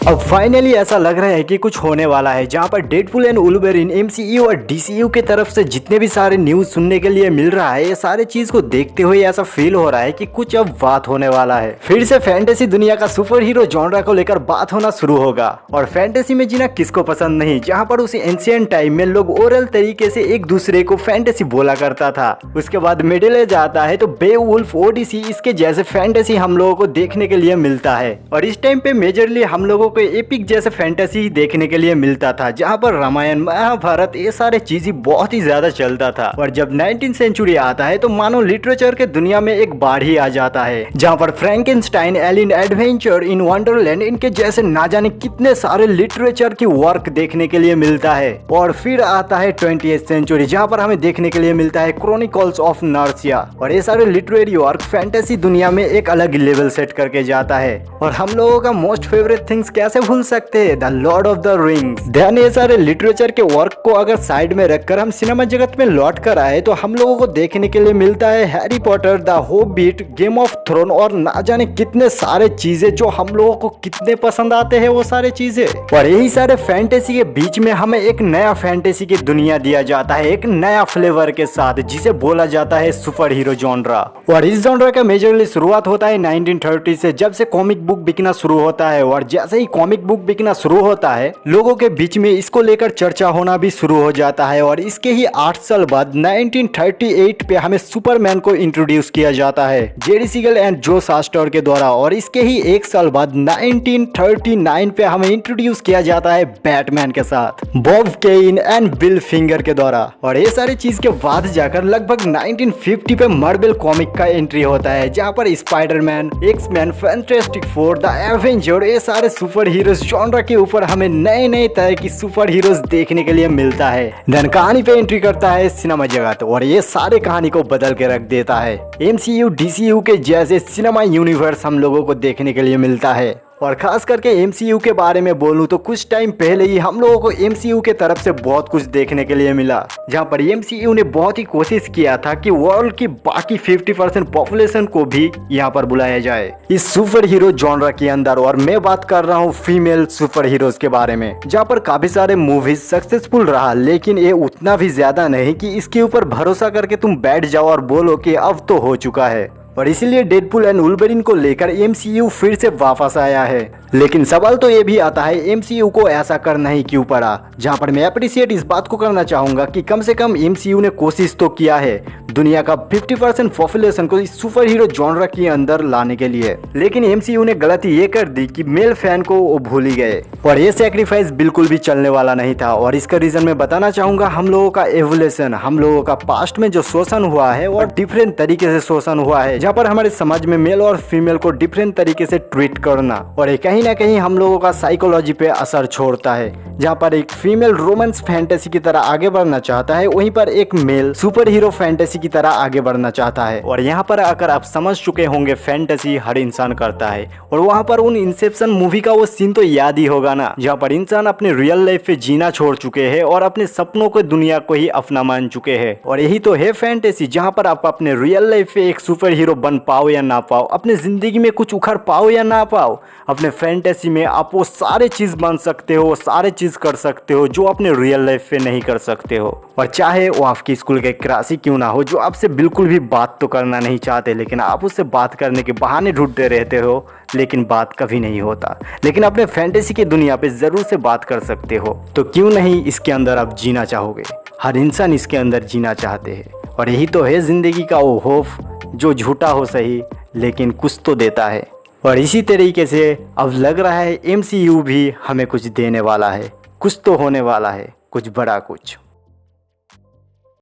अब फाइनली ऐसा लग रहा है कि कुछ होने वाला है, जहां पर डेडपूल एंड वुल्वरीन एमसीयू और डीसीयू की तरफ से जितने भी सारे न्यूज सुनने के लिए मिल रहा है, ये सारे चीज को देखते हुए ऐसा फील हो रहा है कि कुछ अब बात होने वाला है। फिर से फैंटेसी दुनिया का सुपर हीरो जॉनरा को लेकर बात होना शुरू होगा। और फैंटेसी में जीना किसको पसंद नहीं, जहाँ पर उसी एंशिएंट टाइम में लोग ओरल तरीके से एक दूसरे को फैंटेसी बोला करता था। उसके बाद मिडिल एज आता है तो बेवुल्फ, ओडिसी, इसके जैसे फैंटेसी हम लोगों को देखने के लिए मिलता है। और इस टाइम पे मेजरली हम लोगों को एपिक जैसे फैंटेसी देखने के लिए मिलता था, जहाँ पर रामायण, महाभारत, ये सारे चीजें बहुत ही ज्यादा चलता था। और जब 19वीं सेंचुरी आता है तो मानो लिटरेचर के दुनिया में एक बाढ़ ही आ जाता है, जहाँ पर फ्रैंकेनस्टाइन, एलिन, एडवेंचर इन वंडरलैंड, इनके जैसे ना जाने कितने सारे लिटरेचर की वर्क देखने के लिए मिलता है। और फिर आता है 20वीं सेंचुरी, जहाँ पर हमें देखने के लिए मिलता है क्रॉनिकल्स ऑफ नार्सिया। और ये सारे लिटरेरी वर्क फैंटेसी दुनिया में एक अलग लेवल सेट करके जाता है। और हम लोगों का मोस्ट फेवरेट थिंग्स कैसे भूल सकते हैं, the Lord of the rings. ध्यान, ये सारे लिटरेचर के वर्क को अगर साइड में रखकर हम सिनेमा जगत में लौट कर आए तो हम लोगों को देखने के लिए मिलता है Harry Potter, the Hobbit, game of throne और ना जाने कितने सारे चीजें जो हम लोगों को कितने पसंद आते हैं वो सारे चीजें। और यही सारे फैंटेसी के बीच में हमें एक नया फैंटेसी की दुनिया दिया जाता है, एक नया फ्लेवर के साथ, जिसे बोला जाता है सुपर हीरो जॉनरा। और इस जॉनरा का मेजरली शुरुआत होता है 1930 से, जब से कॉमिक बुक बिकना शुरू होता है। और जैसे ही कॉमिक बुक बिकना शुरू होता है, लोगों के बीच में इसको लेकर चर्चा होना भी शुरू हो जाता है। और इसके ही 8 साल बाद 1938 पे हमें सुपरमैन को इंट्रोड्यूस किया जाता है जेरी सीगल एंड जो सास्टर के द्वारा। और इसके ही 1 साल बाद 1939 पे हमें इंट्रोड्यूस किया जाता है बैटमैन के साथ Bob Kane and Bill Finger के द्वारा। और ये सारी चीज के बाद जाकर लगभग 1950 पे मार्वल कॉमिक का एंट्री होता है, जहाँ पर Spiderman, X Men, fantastic four, the Avenger, ये सारे सुपर हीरोज जॉनरा के ऊपर हमें नए नए तरह की सुपर हीरोज देखने के लिए मिलता है। देन कहानी पे एंट्री करता है सिनेमा जगत, और ये सारे कहानी को बदल के रख देता है। एमसीयू, डीसीयू के जैसे सिनेमा यूनिवर्स हम लोगों को देखने के लिए मिलता है। और खास करके एमसीयू के बारे में बोलूं तो कुछ टाइम पहले ही हम लोगों को एमसीयू के तरफ से बहुत कुछ देखने के लिए मिला, जहां पर एमसीयू ने बहुत ही कोशिश किया था कि वर्ल्ड की बाकी 50% पॉपुलेशन को भी यहां पर बुलाया जाए इस सुपर हीरो जॉनरा के अंदर। और मैं बात कर रहा हूं फीमेल सुपर हीरोज के बारे में, जहां पर काफी सारे मूवीज सक्सेसफुल रहा, लेकिन ये उतना भी ज्यादा नहीं कि इसके ऊपर भरोसा करके तुम बैठ जाओ और बोलो कि अब तो हो चुका है। और इसीलिए डेडपूल एंड वुल्वरीन को लेकर एमसीयू फिर से वापस आया है। लेकिन सवाल तो ये भी आता है एमसीयू को ऐसा करना ही क्यों पड़ा, जहां पर मैं अप्रिशिएट इस बात को करना चाहूंगा कि कम से कम एमसीयू ने कोशिश तो किया है दुनिया का 50% पॉपुलेशन को इस सुपर हीरो जॉनरा के अंदर लाने के लिए। लेकिन एमसीयू ने गलती ये कर दी कि मेल फैन को वो भूल ही गए, और ये सैक्रिफाइस बिल्कुल भी चलने वाला नहीं था। और इसका रीजन मैं बताना चाहूंगा, हम लोगों का एवोल्यूशन, हम लोगों का पास्ट में जो शोषण हुआ है और डिफरेंट तरीके से शोषण हुआ है, जहाँ पर हमारे समाज में मेल और फीमेल को डिफरेंट तरीके से ट्रीट करना, और ये कहीं ना कहीं हम लोगों का साइकोलॉजी पे असर छोड़ता है। जहाँ पर एक फीमेल रोमांस फैंटेसी की तरह आगे बढ़ना चाहता है, वहीं पर एक मेल सुपर हीरो फैंटेसी की तरह आगे बढ़ना चाहता है। और यहाँ पर आकर आप समझ चुके होंगे फैंटेसी हर इंसान करता है। और वहाँ पर उन इंसेप्शन मूवी का वो सीन तो याद ही होगा ना, जहाँ पर इंसान अपने रियल लाइफ पे जीना छोड़ चुके हैं और अपने सपनों को दुनिया को ही अपना मान चुके हैं। और यही तो है फैंटेसी, जहाँ पर आप अपने रियल लाइफ पे एक सुपर हीरो बन पाओ या ना पाओ, अपने जिंदगी में कुछ उखड़ पाओ या ना पाओ, अपने फैंटेसी में आप वो सारे चीज बन सकते हो, सारे चीज कर सकते हो जो अपने रियल लाइफ पे नहीं कर सकते हो। और चाहे वो आपकी स्कूल के क्लासी क्यों ना हो, जो आपसे बिल्कुल भी बात तो करना नहीं चाहते, लेकिन आप उससे बात करने के बहाने ढूंढते रहते हो, लेकिन बात कभी नहीं होता। लेकिन अपने फैंटेसी की दुनिया पे जरूर से बात कर सकते हो, तो क्यों नहीं इसके अंदर आप जीना चाहोगे। हर इंसान इसके अंदर जीना चाहते हैं। और यही तो है जिंदगी का वो खौफ, जो झूठा हो सही लेकिन कुछ तो देता है। और इसी तरीके से अब लग रहा है एमसीयू भी हमें कुछ देने वाला है, कुछ तो होने वाला है, कुछ बड़ा कुछ।